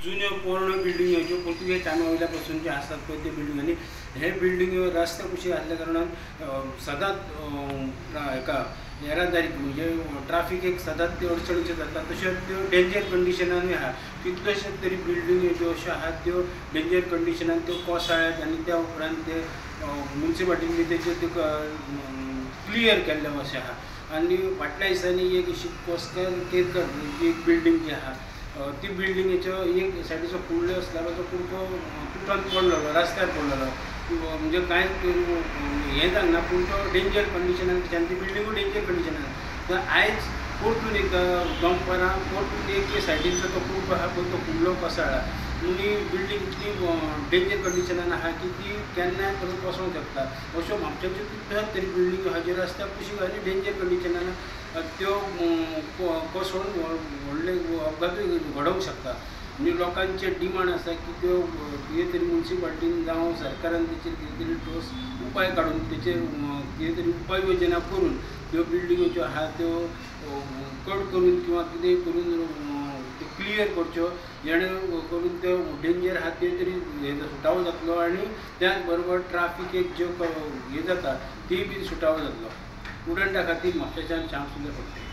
जुन्यो पोरण्यो बिल्डिंग्यो ज्यो पुर्तुगेज टायमा वयल्यापासून जे आसात पळय ते बिल्डिंग आनी हे बिल्डिंग्यो रस्ते कुशीक आसल्या कारणान सदांच हेका येरादारीक म्हणजे ट्राफिकेक सदांच त्यो अडचणीच्यो जाता तशेंच त्यो डेंजर कंडिशनानूय आहा कितल्योश्योच तरी बिल्डिंग्यो ज्यो अश्यो आहात त्यो डेंजर कंडिशनान त्यो कोसळ्ळ्यात आनी त्या उपरांत ते म्युन्सिपाल्टीनी तेचे क्लियर केल्ले अशें आहा आनी फाटल्या दिसांनी एक अशी कोस्कर केरकर जी एक बिल्डींग जी आहा ती बिल्डिंगेचो एक सायडीचो कुडलो स्लॅबाचो कुडको तुटून पडलेलो रस्त्यार पडलेलो म्हणजे कांय हें जावना पूण तो डेंजर कंडिशनान ती बिल्डिंगूय डेंजर कंडिशनान तर आयज परतून एकदां दनपारां परतून एक सायडीचो तो कुडको आहा पळय तो कुडलो कोसळ्ळा आनी बिल्डींग इतली डेंजर कंडिशनान आहा की ती केन्नाय परत कोसळूंक शकता अश्यो म्हापशाच्यो कितल्योच तरी बिल्डिंग्यो आहा ज्यो रस्त्यार कुशीक आनी डेंजर कंडिशनान त्यो कोसळून व्हडले अपघातूय घडोवंक शकता म्हणजे लोकांचे डिमांड आसा की त्यो कितें तरी म्युन्सिपाल्टीन जावं सरकारान तेचेर कितें तरी ठोस उपाय काडून तेचेर कितें तरी उपाय योजना करून त्यो बिल्डिंगो ज्यो आहा त्यो कट करून किंवा कितेंय करून क्लियर करच्यो जेणे करून त्यो डेंजर आहा ते तरी सुटावो जातलो आनी त्याच बरोबर ट्राफिकेक ज्यो हे जाता ती बी सुटावो जातलो स्टुडंटा खातीर म्हापशेच्यान श्याम सुंदर फडते.